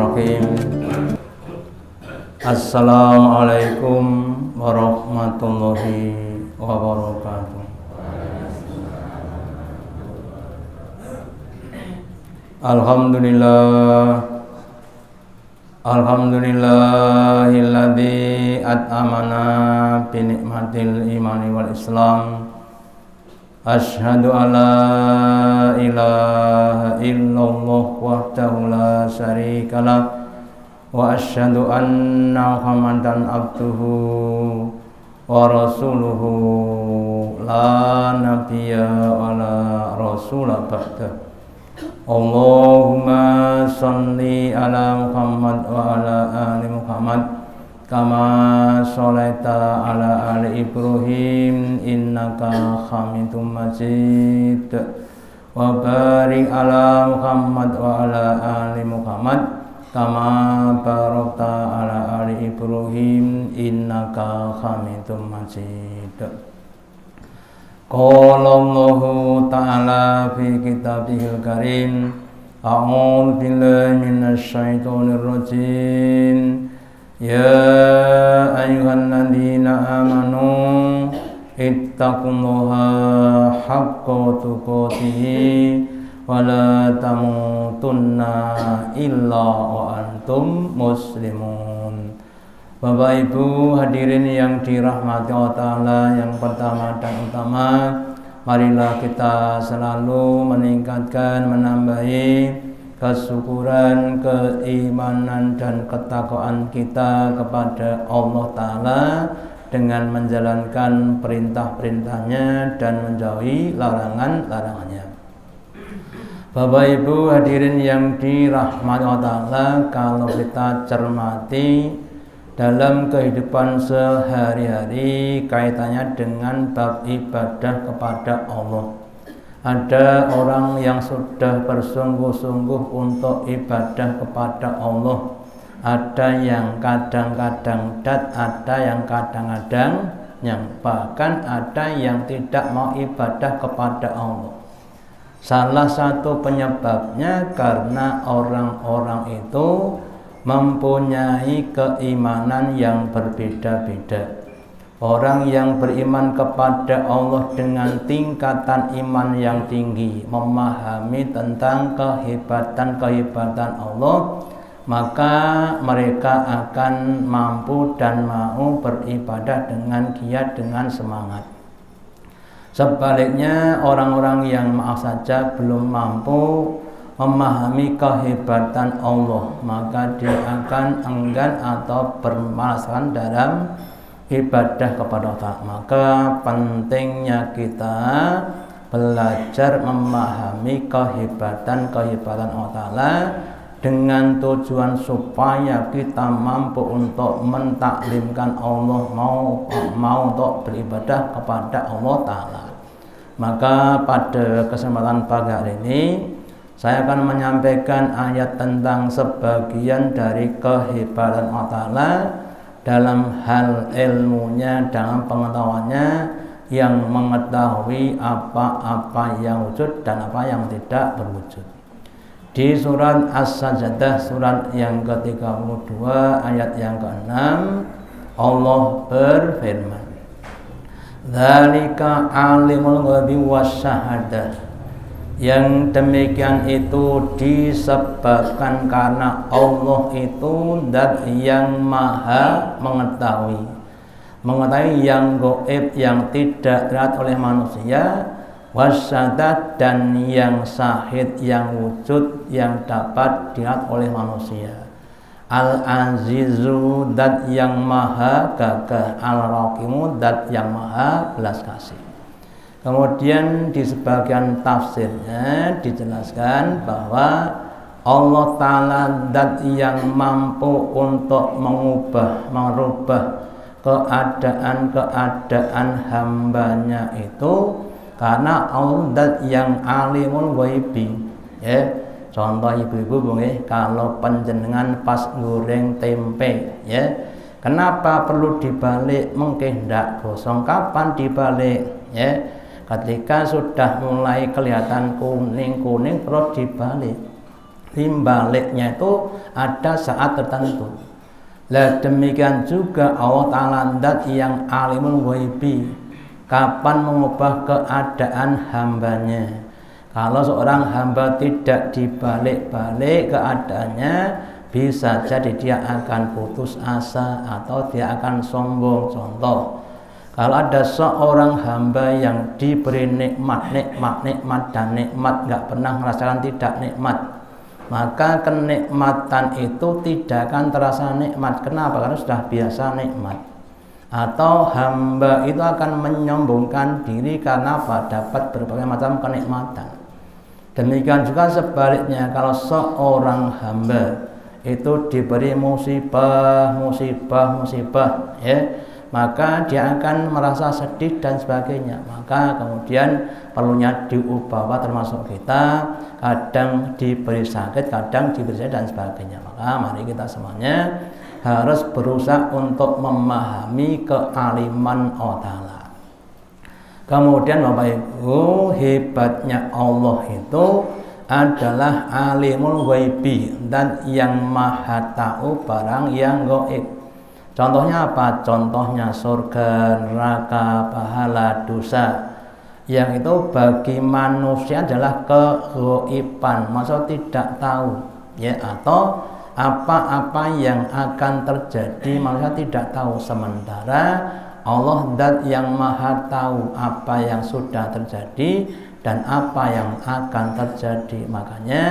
Bismillahirrahmanirrahim. Assalamualaikum warahmatullahi wabarakatuh. Alhamdulillahilladzi at'amana bi nikmatil imani wal islam. Asyhadu alla ilaha illallah wahdahu la syarikalah wa asyhadu anna Muhammadan abduhu wa rasuluhu la nabiyya wa la rasula ba'da. Allahumma shalli ala Muhammad wa ala ali Muhammad kama sholaita ala ali Ibrahim innaka Hamidum Majid wa barik ala Muhammad wa ala ali Muhammad kama barakta ala ali Ibrahim innaka Hamidum Majid. Qala Allahu ta'ala fi kitabihil karim, a'udzu billahi minasy syaithanir rajim. Ya ayyuhalladzina amanu ittaqullaha haqqa tuqatih wa la tamutunna illa wa antum muslimun. Bapak Ibu hadirin yang dirahmati Allah Ta'ala, yang pertama dan utama, marilah kita selalu meningkatkan, menambahi kesyukuran, keimanan dan ketakwaan kita kepada Allah Ta'ala dengan menjalankan perintah-perintahnya dan menjauhi larangan-larangannya. Bapak Ibu hadirin yang dirahmati Allah Ta'ala, kalau kita cermati dalam kehidupan sehari-hari kaitannya dengan bab ibadah kepada Allah, ada orang yang sudah bersungguh-sungguh untuk ibadah kepada Allah, ada yang kadang-kadang ada yang kadang-kadang bahkan ada yang tidak mau ibadah kepada Allah. Salah satu penyebabnya karena orang-orang itu mempunyai keimanan yang berbeda-beda. Orang yang beriman kepada Allah dengan tingkatan iman yang tinggi, memahami tentang kehebatan Allah, maka mereka akan mampu dan mau beribadah dengan giat, dengan semangat. Sebaliknya, orang-orang yang maaf saja belum mampu memahami kehebatan Allah, maka dia akan enggan atau bermalasan dalam ibadah kepada Allah. Maka pentingnya kita belajar memahami kehebatan Allah Ta'ala dengan tujuan supaya kita mampu untuk mentaklimkan Allah, mau untuk beribadah kepada Allah Ta'ala. Maka pada kesempatan pagi hari ini saya akan menyampaikan ayat tentang sebagian dari kehebatan Allah Ta'ala dalam hal ilmunya, dalam pengetahuannya, yang mengetahui apa-apa yang wujud dan apa yang tidak berwujud. Di surat As-Sajdah, surat yang ke-32 ayat yang ke-6, Allah berfirman, "Dzalika alimul ghaibi wasyahadah." Yang demikian itu disebabkan karena Allah itu zat yang maha mengetahui yang gaib, yang tidak terlihat oleh manusia, wasyahadah, dan yang syahid, yang wujud, yang dapat dilihat oleh manusia. Al-Azizu, zat yang maha gagah, Al-Rahimu, zat yang maha belas kasih. Kemudian di sebagian tafsirnya dijelaskan bahwa Allah Ta'ala zat yang mampu untuk merubah keadaan hambanya itu karena Allah zat yang alimul ghaibi. Ya, contoh ibu-ibu kalau panjenengan pas goreng tempe, ya, kenapa perlu dibalik? Mungkin ndak gosong, kapan dibalik? Ya, ketika sudah mulai kelihatan kuning-kuning perlu dibalik. timbaliknya itu ada saat tertentu. Lah demikian juga Allah Ta'ala zat yang alimul ghaibi, kapan mengubah keadaan hambanya. Kalau seorang hamba tidak dibalik-balik keadaannya, bisa jadi dia akan putus asa atau dia akan sombong. Contoh, kalau ada seorang hamba yang diberi nikmat dan nikmat, nggak pernah merasakan tidak nikmat, maka kenikmatan itu tidak akan terasa nikmat. Kenapa? Karena sudah biasa nikmat. Atau hamba itu akan menyombongkan diri karena apa? Dapat berbagai macam kenikmatan. Demikian juga sebaliknya, kalau seorang hamba itu diberi musibah, ya, maka dia akan merasa sedih dan sebagainya. Maka kemudian perlunya diubah, termasuk kita kadang diberi sakit, kadang diberi sakit dan sebagainya. Maka mari kita semuanya harus berusaha untuk memahami kealiman Allah Ta'ala. Kemudian Bapak Ibu, hebatnya Allah itu adalah alimul ghaibi, dan yang maha tahu barang yang gaib. Contohnya apa? Contohnya surga, neraka, pahala, dosa. Yang itu bagi manusia adalah kegaiban, maksud tidak tahu, ya, atau apa-apa yang akan terjadi manusia tidak tahu. Sementara Allah zat yang maha tahu apa yang sudah terjadi dan apa yang akan terjadi. Makanya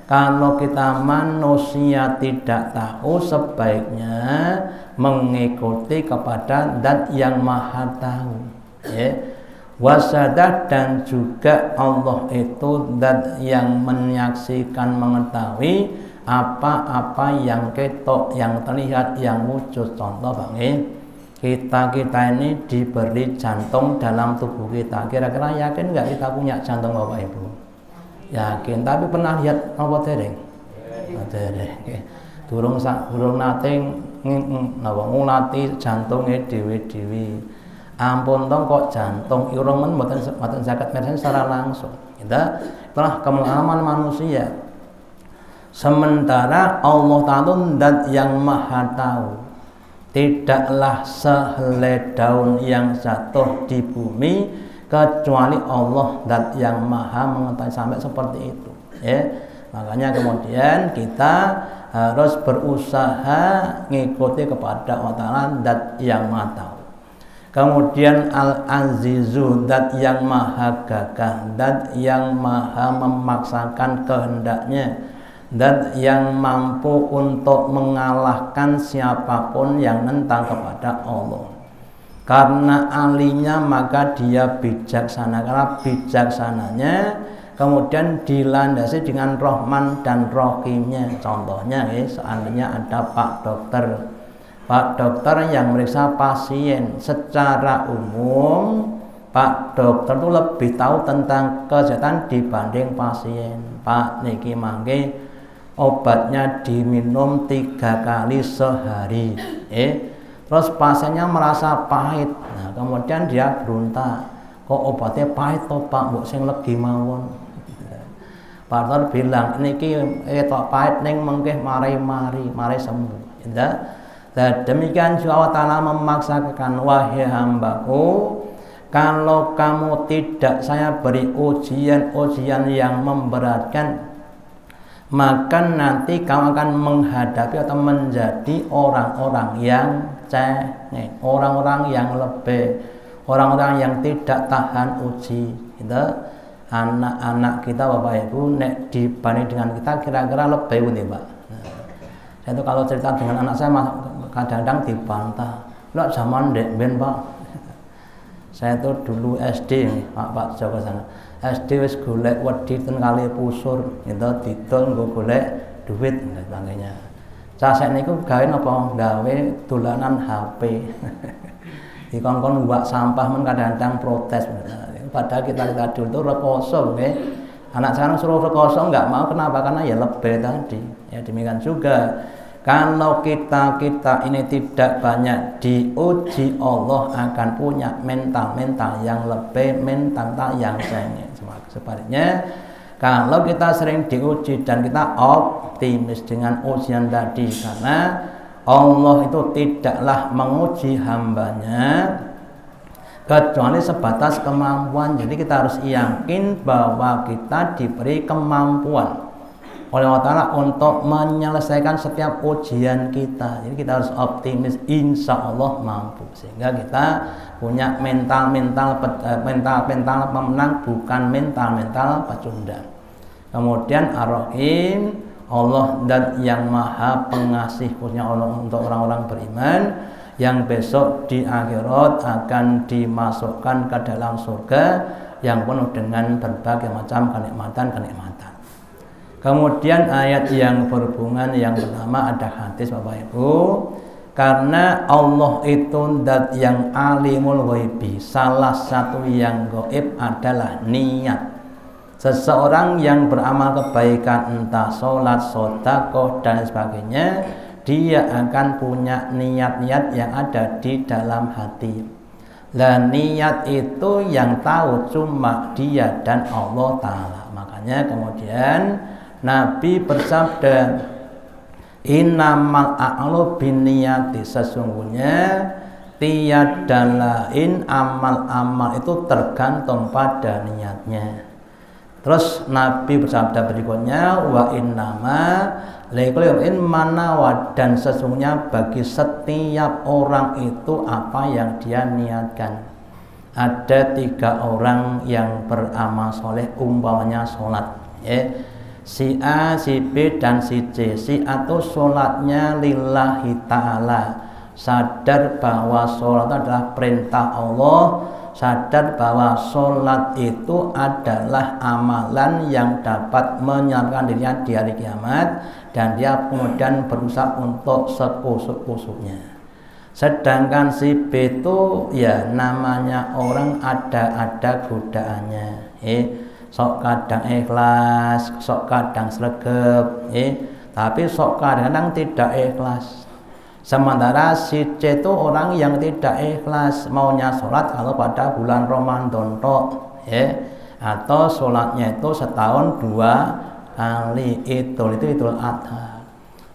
kalau kita manusia tidak tahu, sebaiknya mengikuti kepada zat yang maha tahu, ya. Wasadah, dan juga Allah itu zat yang menyaksikan, mengetahui apa-apa yang ketok, yang terlihat, yang wujud. Contoh Bang, kita ini diberi jantung dalam tubuh kita. Kira-kira yakin nggak kita punya jantung Bapak Ibu? Yakin, tapi pernah lihat apa dereng? Dereng. Durung nate ngulati jantunge dhewe-dhewe. Ampun dong, kok jantung irung men mboten saged mirsa secara langsung. Itulah kemalaman manusia. Sementara Allah Ta'ala zat yang maha tahu. Tidaklah sehelai daun yang jatuh di bumi kecuali Allah zat yang maha mengetahui, sampai seperti itu, ya. Makanya kemudian kita harus berusaha mengikuti kepada Allah Ta'ala zat yang maha tahu. Kemudian Al-Azizu, zat yang maha gagah, zat yang maha memaksakan kehendaknya, zat yang mampu untuk mengalahkan siapapun yang nentang kepada Allah. Karena alinya maka dia bijaksana. Karena bijaksananya kemudian dilandasi dengan Rahman dan Rahimnya. Contohnya, seandainya ada Pak dokter yang meriksa pasien, secara umum Pak dokter itu lebih tahu tentang kesehatan dibanding pasien. Pak niki mangke obatnya diminum 3 kali sehari, terus pasiennya merasa pahit. Nah, kemudian dia berontak, kok obatnya pahit toh Pak, mbok sing legi mawon. Pak dokter bilang, niki tok pahit ning mengke mari sembuh. Dan demikian juga Allah Ta'ala memaksakan, wahai hambaku, kalau kamu tidak saya beri ujian yang memberatkan, maka nanti kamu akan menghadapi atau menjadi orang-orang yang cengeng, orang-orang yang lebih, orang-orang yang tidak tahan uji. Anak-anak kita Bapak Ibu nek dibanding dengan kita kira-kira lebih pundi Pak. Saya itu kalau cerita dengan anak saya kadang-kadang dibantah. Lah zaman ndek ben Pak. Saya itu dulu SD Pak Joko sana. SD wis golek wedi ten kali pusur, didol nggo golek duit dan sebagainya. Cah sakniku gawe napa? Gawe dolanan HP. Dikon-kon mbak sampah men kadang-kadang protes. Padahal kita dulu itu rekoso, anak sekarang suruh rekoso nggak mau. Kenapa? Karena ya lebih tadi. Ya demikian juga kalau kita ini tidak banyak diuji, Allah akan punya mental yang lebih, mental yang cengeng. Sebaliknya Kalau kita sering diuji dan kita optimis dengan ujian tadi, karena Allah itu tidaklah menguji hambanya kecuali sebatas kemampuan. Jadi kita harus yakin bahwa kita diberi kemampuan oleh Allah Ta'ala untuk menyelesaikan setiap ujian kita. Jadi kita harus optimis, insya Allah mampu, sehingga kita punya mental pemenang, bukan mental pecundang. Kemudian Ar-Rahim, Allah dan yang maha pengasih, khususnya Allah untuk orang-orang beriman yang besok di akhirat akan dimasukkan ke dalam surga yang penuh dengan berbagai macam kenikmatan. Kemudian ayat yang berhubungan yang pertama ada hadis Bapak Ibu, karena Allah itu zat yang alimul ghaibi, salah satu yang gaib adalah niat. Seseorang yang beramal kebaikan, entah sholat, sedekah dan sebagainya, dia akan punya niat-niat yang ada di dalam hati. Dan niat itu yang tahu cuma dia dan Allah Ta'ala. Makanya kemudian Nabi bersabda, innamal a'malu binniyati, sesungguhnya tiada lain amal-amal itu tergantung pada niatnya. Terus Nabi bersabda berikutnya, wa innama likulli imrin ma nawa, dan sesungguhnya bagi setiap orang itu apa yang dia niatkan. Ada 3 orang yang beramal soleh, umpamanya sholat, si A, si B, dan si C. Si A itu sholatnya lillahi ta'ala, sadar bahwa sholat adalah perintah Allah, sadar bahwa sholat itu adalah amalan yang dapat menyelamatkan dirinya di hari kiamat, dan dia kemudian berusaha untuk sekusuk-kusuknya. Sedangkan si B itu ya namanya orang ada godaannya, sok kadang ikhlas, sok kadang sregep, tapi sok kadang tidak ikhlas. Sementara si C itu orang yang tidak ikhlas, maunya sholat kalau pada bulan Ramadan tok, atau sholatnya itu setahun 2 kali, itu Idul Adha.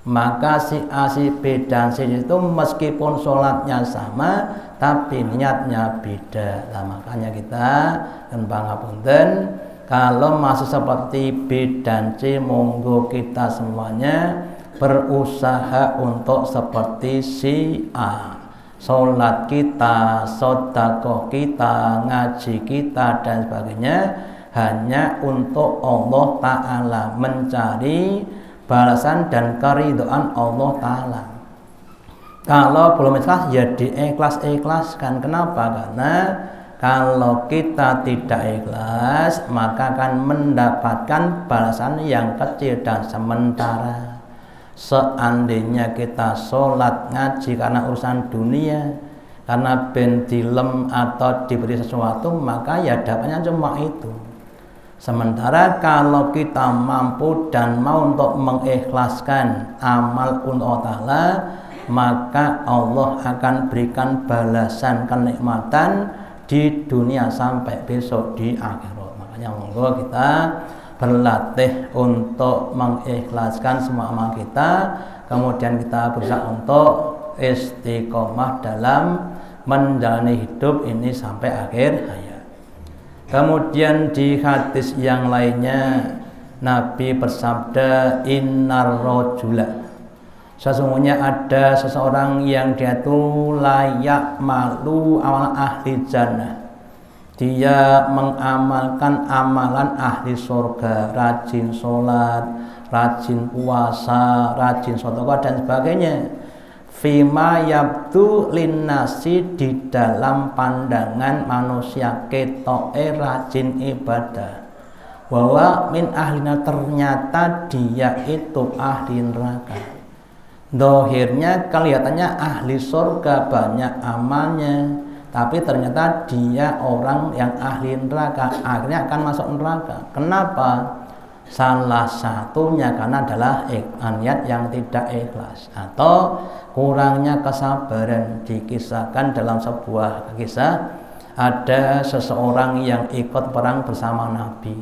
Maka si A, si B, dan si C itu meskipun sholatnya sama, tapi niatnya beda. Nah, makanya kita pangapunten, kalau masih seperti B dan C, monggo kita semuanya berusaha untuk seperti si A. Sholat kita, sedekah kita, ngaji kita, dan sebagainya hanya untuk Allah Ta'ala, mencari balasan dan keridhaan Allah Ta'ala. Kalau belum ikhlas ya diikhlas-ikhlaskan. Kenapa? Karena kalau kita tidak ikhlas, maka akan mendapatkan balasan yang kecil dan sementara. Seandainya kita sholat ngaji karena urusan dunia, karena ben dilem atau diberi sesuatu, maka ya dapatnya cuma itu. Sementara kalau kita mampu dan mau untuk mengikhlaskan amal untuk Allah Ta'ala, maka Allah akan berikan balasan kenikmatan di dunia sampai besok di akhirat. Makanya monggo kita berlatih untuk mengikhlaskan semua amal kita, kemudian kita berusaha untuk istiqomah dalam menjalani hidup ini sampai akhir hayat. Kemudian di hadis yang lainnya Nabi bersabda, innar rajula, sesungguhnya ada seseorang yang dia itu layak malu amal ahli jannah, dia mengamalkan amalan ahli surga, rajin sholat, rajin puasa, rajin sedekah dan sebagainya. Fima yabdu linnasi, di dalam pandangan manusia ketoke rajin ibadah. Bahwa min ahlina, ternyata dia itu ahli neraka. Dohirnya kelihatannya ahli surga, banyak amalnya, tapi ternyata dia orang yang ahli neraka, akhirnya akan masuk neraka. Kenapa? Salah satunya karena adalah niat yang tidak ikhlas atau kurangnya kesabaran. Dikisahkan dalam sebuah kisah, ada seseorang yang ikut perang bersama Nabi.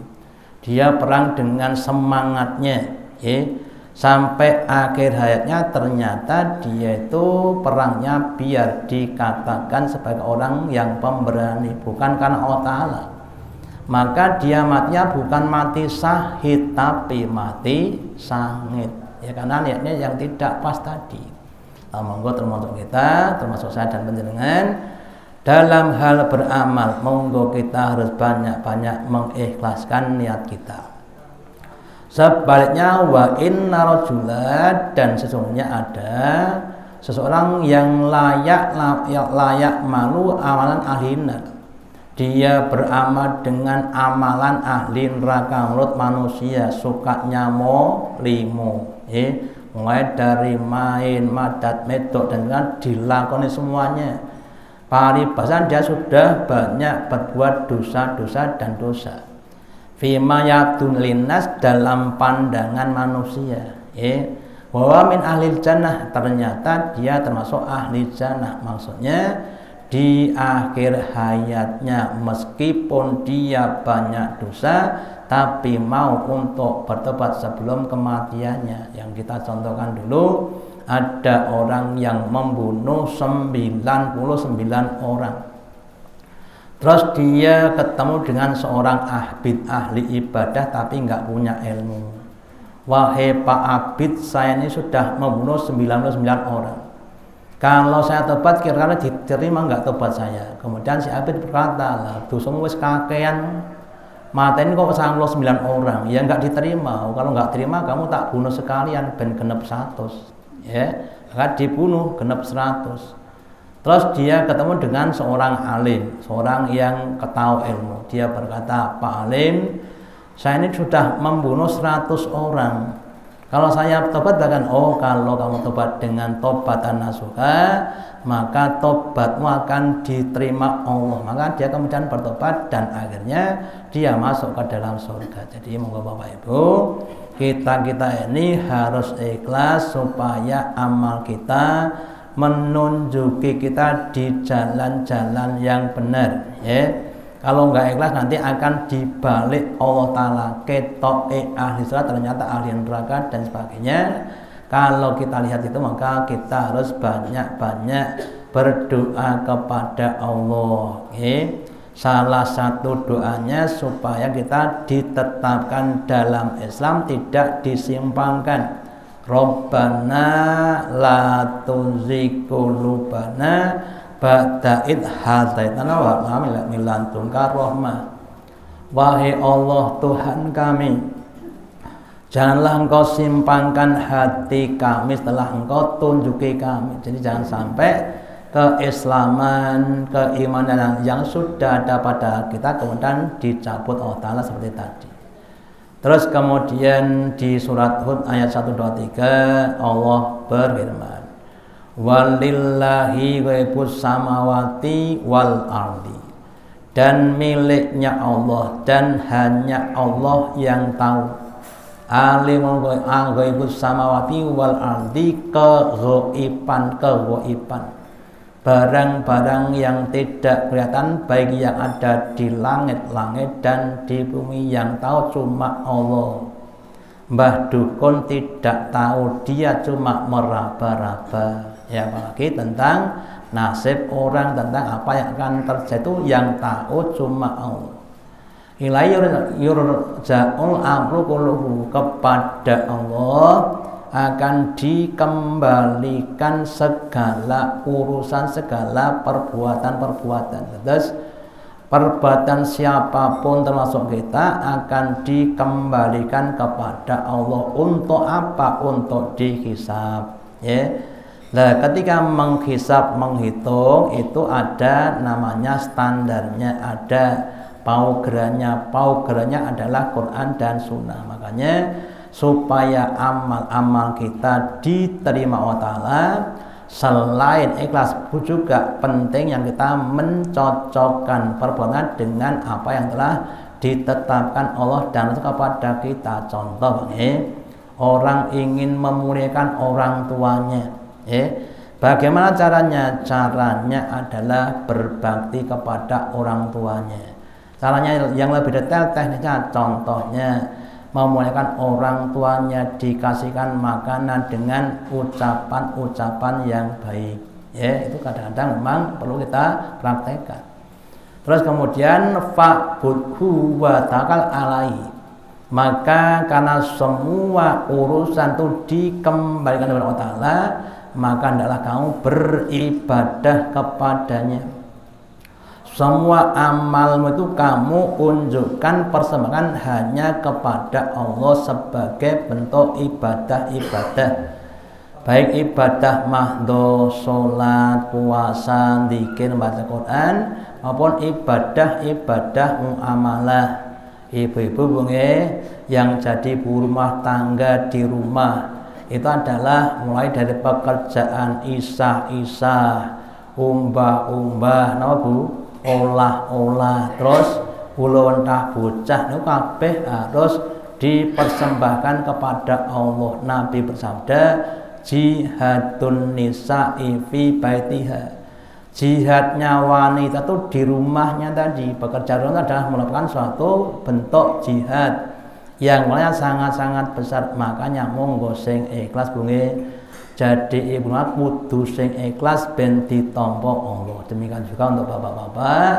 dia perang dengan semangatnya, ya. Sampai akhir hayatnya ternyata dia itu perangnya biar dikatakan sebagai orang yang pemberani, bukan karena Allah Ta'ala. Maka dia matinya bukan mati syahid tapi mati sangit, ya, karena niatnya yang tidak pas tadi. Monggo termasuk kita, termasuk saya dan panjenengan dalam hal beramal, monggo kita harus banyak-banyak mengikhlaskan niat kita. Sebaliknya wa inna rajulan, dan sesungguhnya ada seseorang yang layak malu amalan ahli nar. Dia beramal dengan amalan ahli neraka menurut manusia, sukanya limo, mulai dari main, madat, medok, dan dilakoni semuanya. Paribasan dia sudah banyak berbuat dosa-dosa dan dosa. Fima yabdun linnas, dalam pandangan manusia, bahwa min ahli jannah, ternyata dia termasuk ahli jannah. Maksudnya di akhir hayatnya meskipun dia banyak dosa tapi mau untuk bertobat sebelum kematiannya. Yang kita contohkan dulu, ada orang yang membunuh 99 orang. Terus dia ketemu dengan seorang ahli ibadah tapi nggak punya ilmu. Wahai Pak Abid, saya ini sudah membunuh 99 orang. Kalau saya tobat kira-kira diterima nggak tobat saya? Kemudian si Abid berkata, lah dosamu wis kakean, mateni kok 99 orang, ya nggak diterima. Kalau nggak terima kamu tak bunuh sekalian ben genep 100, ya, maka dibunuh genep 100. Terus dia ketemu dengan seorang alim, seorang yang tahu ilmu. Dia berkata, Pak Alim, saya ini sudah membunuh 100 orang. Kalau saya tobat, bahkan, kalau kamu tobat dengan tobatan nasuha, maka tobatmu akan diterima Allah. Maka dia kemudian bertobat dan akhirnya dia masuk ke dalam surga. Jadi monggo Bapak Ibu, kita ini harus ikhlas supaya amal kita menunjuki kita di jalan-jalan yang benar, ya. Kalau nggak ikhlas nanti akan dibalik Allah Ta'ala, ketok ahli surga ternyata ahli neraka dan sebagainya. Kalau kita lihat itu, maka kita harus banyak-banyak berdoa kepada Allah, ya. Salah satu doanya supaya kita ditetapkan dalam Islam, tidak disimpangkan. Rabbana la tuzigh qulubana ba'da idh hadaitana wa hab lana min ladunka rahmah. Wahai Allah Tuhan kami, janganlah Engkau simpangkan hati kami setelah Engkau tunjuki kami. Jadi jangan sampai keislaman, keimanan yang sudah ada pada kita kemudian dicabut Allah Ta'ala seperti tadi. Terus kemudian di surat Hud ayat 123 Allah berfirman, walillahi ghaibus samawati wal ardi, dan miliknya Allah dan hanya Allah yang tahu. Alimul ghaibus samawati wal ardi, keghaiban, barang-barang yang tidak kelihatan baik yang ada di langit-langit dan di bumi, yang tahu cuma Allah. Mbah Dukun tidak tahu, dia cuma meraba-raba, ya, apalagi tentang nasib orang, tentang apa yang akan terjadi itu yang tahu cuma Allah. Ilaihi yurja'ul amru kulluhu, kepada Allah akan dikembalikan segala urusan, segala perbuatan-perbuatan. Terus perbuatan siapapun termasuk kita akan dikembalikan kepada Allah. Untuk apa? Untuk dihisab, ya. Nah, ketika menghisab, menghitung itu ada namanya standarnya, ada paugerannya. Paugerannya adalah Quran dan Sunnah. Makanya supaya amal-amal kita diterima Allah Ta'ala, selain ikhlas juga penting yang kita mencocokkan perbuatan dengan apa yang telah ditetapkan Allah dan kepada kita. Contoh, orang ingin memuliakan orang tuanya, bagaimana caranya? Caranya adalah berbakti kepada orang tuanya. Caranya yang lebih detail teknisnya, contohnya memuliakan orang tuanya, dikasihkan makanan dengan ucapan-ucapan yang baik. Ya, itu kadang-kadang memang perlu kita praktekkan. Terus kemudian fa'budhu wa tawakkal alaihi. Maka karena semua urusan itu dikembalikan kepada Allah Ta'ala, maka hendaklah kamu beribadah kepadanya. Semua amalmu itu kamu unjukkan, persembahkan hanya kepada Allah sebagai bentuk ibadah-ibadah. Baik ibadah mahdho, sholat, puasa, zikir, baca Quran, maupun ibadah-ibadah muamalah. Ibu-ibu yang jadi ibu rumah tangga di rumah itu adalah mulai dari pekerjaan isah-isah, umbah-umbah, olah-olah, terus ulun-entah bocah itu kabeh harus dipersembahkan kepada Allah. Nabi bersabda, jihadun nisa'i fi baitiha. Jihadnya wanita itu di rumahnya tadi. Pekerjaan adalah merupakan suatu bentuk jihad yang mulanya sangat-sangat besar. Makanya monggo sing ikhlas bunge jadi ibu rumah kudu sing ikhlas ben ditampa Allah. Demikian juga untuk bapak-bapak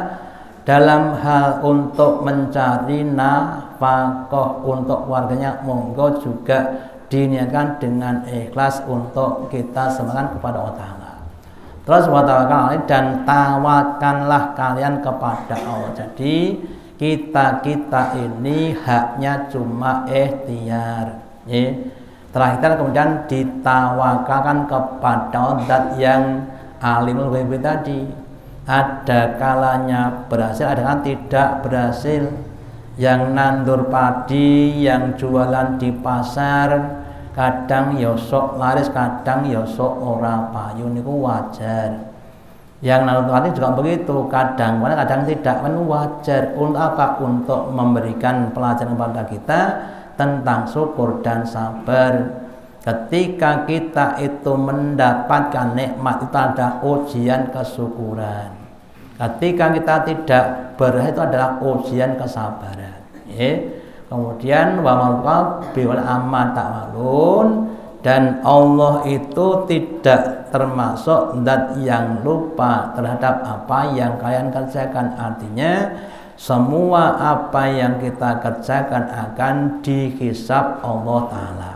dalam hal untuk mencari nafkah untuk keluarganya, monggo juga diniatkan dengan ikhlas untuk kita serahkan kepada Allah Ta'ala. Terus watawakal dan tawakanlah kalian kepada Allah. Jadi kita ini haknya cuma ikhtiar. Terakhir kemudian ditawakalkan kepada zat yang alimul ghaib tadi. Ada kalanya berhasil, ada kalanya tidak berhasil. Yang nandur padi, yang jualan di pasar, kadang yosok laris, kadang yosok ora payu, niku wajar. Yang nanti juga begitu, kadang tidak, kan wajar. Untuk apa? Untuk memberikan pelajaran kepada kita tentang syukur dan sabar. Ketika kita itu mendapatkan nikmat, itu ada ujian kesyukuran. Ketika kita tidak berhasil, itu adalah ujian kesabaran. Kemudian wa ma'al biwal amat ta'malun, dan Allah itu tidak termasuk zat yang lupa terhadap apa yang kalian kerjakan. Artinya semua apa yang kita kerjakan akan dihisab Allah Ta'ala.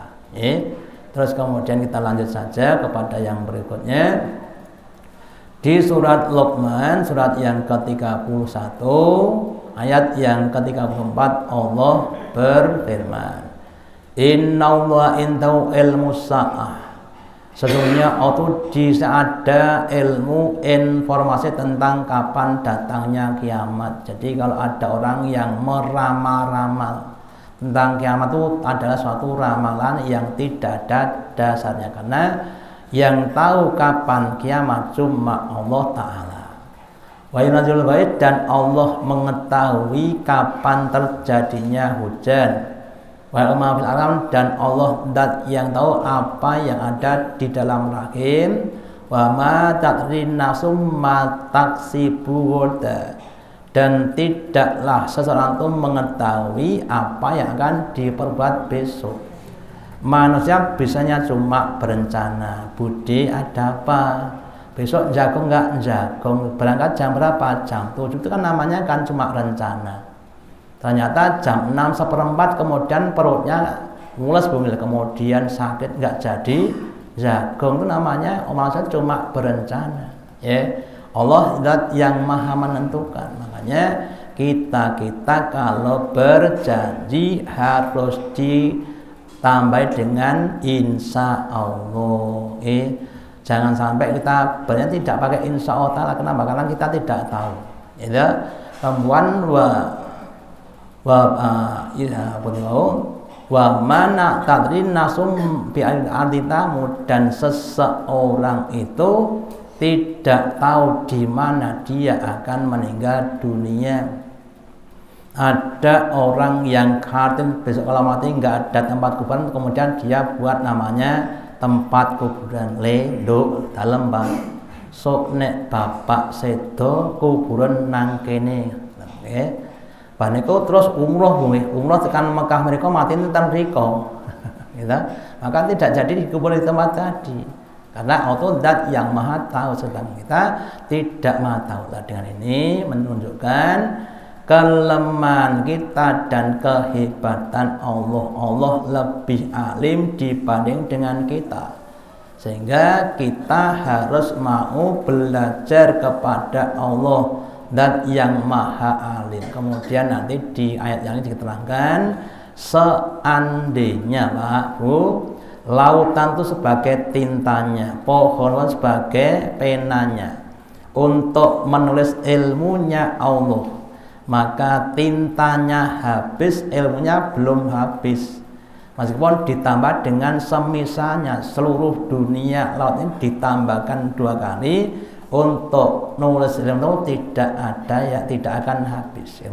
Terus kemudian kita lanjut saja kepada yang berikutnya. Di surat Luqman, surat yang ke-31, ayat yang ke-34, Allah berfirman, Innallaha indahu ilmus sa'ah. Sesungguhnya Allah ada ilmu informasi tentang kapan datangnya kiamat. Jadi kalau ada orang yang meramal-ramal tentang kiamat, itu adalah suatu ramalan yang tidak ada dasarnya, karena yang tahu kapan kiamat cuma Allah Ta'ala. Wa yunazilul ghaib, dan Allah mengetahui kapan terjadinya hujan. Wa ma fil arham, dan Allah yang tahu apa yang ada di dalam rahim. Wa ma tadri nafsum ma taksibu, dan tidaklah seseorang itu mengetahui apa yang akan diperbuat besok. Manusia biasanya cuma berencana, budi ada apa, besok jagung nggak jagung, berangkat jam berapa, jam 7, itu kan namanya kan cuma rencana. Ternyata jam 6:15 kemudian perutnya mules bumil, kemudian sakit nggak jadi jagung, itu namanya manusia cuma berencana. Allah zat yang maha menentukan. Makanya kita kalau berjanji harus ditambah dengan insya Allah. Jangan sampai kita berarti tidak pakai insya Allah. Kenapa? Karena kita tidak tahu. Kemudian wa mana tadrin nasum bi al-arditamu, dan seseorang itu tidak tahu di mana dia akan meninggal dunia. Ada orang yang khawatir besok kalau mati nggak ada tempat kuburan, kemudian dia buat namanya tempat kuburan. Lenduk dalam bang sok nek bapak sedo kuburan nang kene. Bar niku terus umroh nggih, umroh tekan Mekah mereka mati tentang mriko. Gitu. Maka tidak jadi dikubur di tempat tadi. Karena Allah zat yang maha tahu, sedang kita tidak maha tahu. Dengan ini menunjukkan kelemahan kita dan kehebatan Allah. Allah lebih alim dibanding dengan kita. Sehingga kita harus mau belajar kepada Allah dan yang maha alim. Kemudian nanti di ayat yang ini diterangkan, seandainya Pak Bu, lautan itu sebagai tintanya, pohon sebagai penanya, untuk menulis ilmunya Allah, maka tintanya habis, ilmunya belum habis. Meskipun ditambah dengan semisalnya seluruh dunia laut ini ditambahkan 2 kali, untuk nulis ilmu tidak ada ya, tidak akan habis.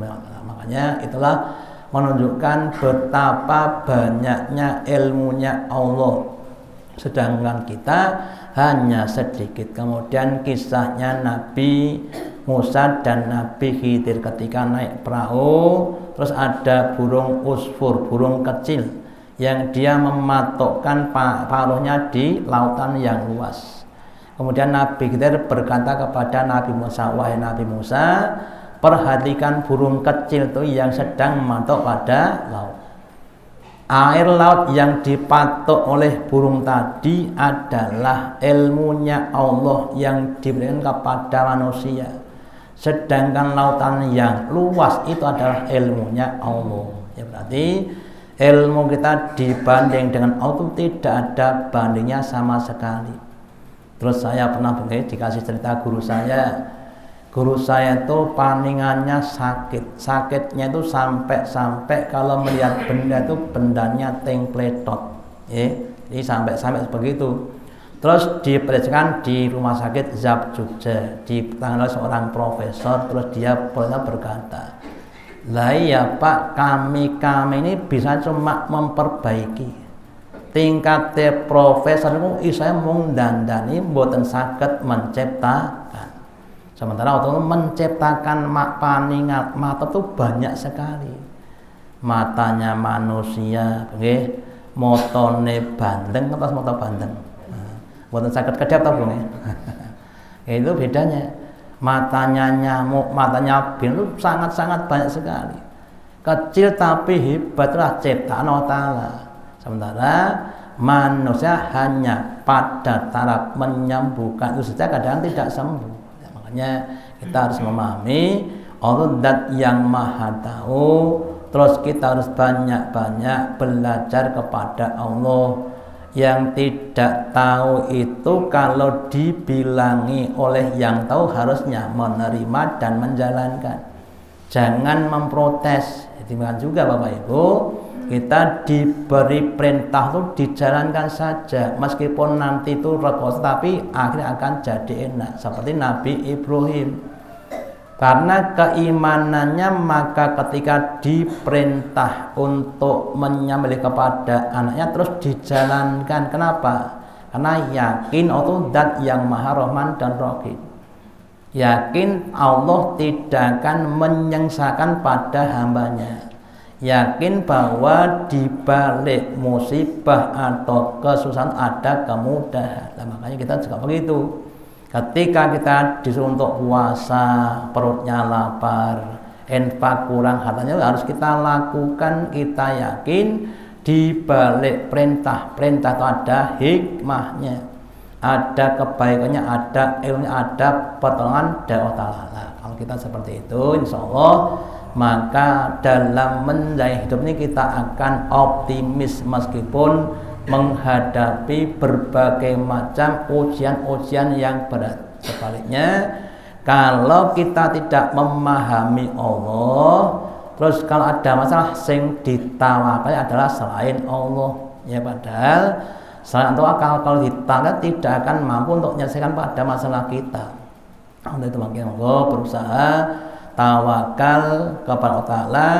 Makanya itulah menunjukkan betapa banyaknya ilmunya Allah, sedangkan kita hanya sedikit. Kemudian kisahnya Nabi Musa dan Nabi Khidir ketika naik perahu, terus ada burung usfur, burung kecil yang dia mematokkan paruhnya di lautan yang luas. Kemudian Nabi Khidir berkata kepada Nabi Musa, wahai Nabi Musa, perhatikan burung kecil itu yang sedang mematok pada laut. Air laut yang dipatok oleh burung tadi adalah ilmunya Allah yang diberikan kepada manusia. Sedangkan lautan yang luas itu adalah ilmunya Allah. Ya berarti ilmu kita dibanding dengan Allah tidak ada bandingnya sama sekali. Terus saya pernah dikasih cerita guru saya itu paningannya sakit. Sakitnya itu sampai kalau melihat benda itu bendanya tengpletot. Jadi sampai begitu. Terus diperiksakan di rumah sakit ZAP Jogja, ditangani oleh seorang profesor. Terus dia berkata, lah ya Pak, kami ini bisa cuma memperbaiki. Tingkatnya profesor itu saya mung dandani mboten saged menciptakan. Sementara waktu menciptakan paningat mata itu banyak sekali. Matanya manusia, motone bandeng, atas mata bandeng. Mboten saged kedap ta, Bung? Itu bedanya. Matanya nyamuk, matanya bin itu sangat-sangat banyak sekali. Kecil tapi hebatlah ciptaan Allah Ta'ala. Sementara manusia hanya pada taraf menyembuhkan itu saja, kadang tidak sembuh. Makanya kita harus memahami Allah zat yang maha tahu. Terus kita harus banyak-banyak belajar kepada Allah. Yang tidak tahu itu kalau dibilangi oleh yang tahu harusnya menerima dan menjalankan. Jangan memprotes. Demikian juga Bapak Ibu, kita diberi perintah itu dijalankan saja, meskipun nanti itu rekos tapi akhirnya akan jadi enak, seperti Nabi Ibrahim. Karena keimanannya, maka ketika diperintah untuk menyembelih kepada anaknya terus dijalankan. Kenapa? Karena yakin Allah zat yang maha rahman dan rahim. Yakin Allah tidak akan menyengsakan pada hambanya. Yakin bahwa di balik musibah atau kesusahan ada kemudahan. Nah, makanya kita juga begitu. Ketika kita disuruh untuk puasa, perutnya lapar, infak kurang, hartanya harus kita lakukan. Kita yakin di balik perintah itu ada hikmahnya, ada kebaikannya, ada ilmunya, ada pertolongan dari Allah Ta'ala. Kalau kita seperti itu, insya Allah, maka dalam menjalani hidup ini kita akan optimis meskipun menghadapi berbagai macam ujian-ujian yang berat. Sebaliknya, kalau kita tidak memahami Allah, terus kalau ada masalah sing ditawakali adalah selain Allah. Ya padahal selain Allah kalau ditawakal tidak akan mampu untuk menyelesaikan pada masalah kita. Untuk itu makin berusaha tawakal kepada Allah Ta'ala.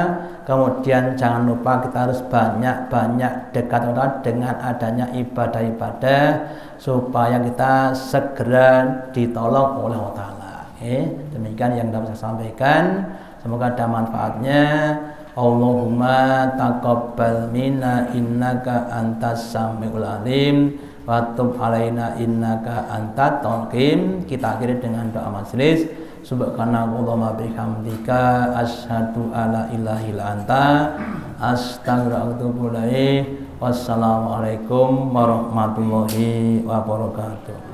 Kemudian jangan lupa kita harus banyak-banyak dekat Allah dengan adanya ibadah-ibadah supaya kita segera ditolong oleh Allah Ta'ala. Demikian yang dapat saya sampaikan. Semoga ada manfaatnya. Allahumma taqabbal minna innaka antas samiul alim wa tub alaina innaka antat taqim. Kita akhiri dengan doa majelis. Subhanallahumma bihamdika asyhadu alla ilaha illa anta astaghfiruka wa atubu ilaik. Wassalamualaikum warahmatullahi wabarakatuh.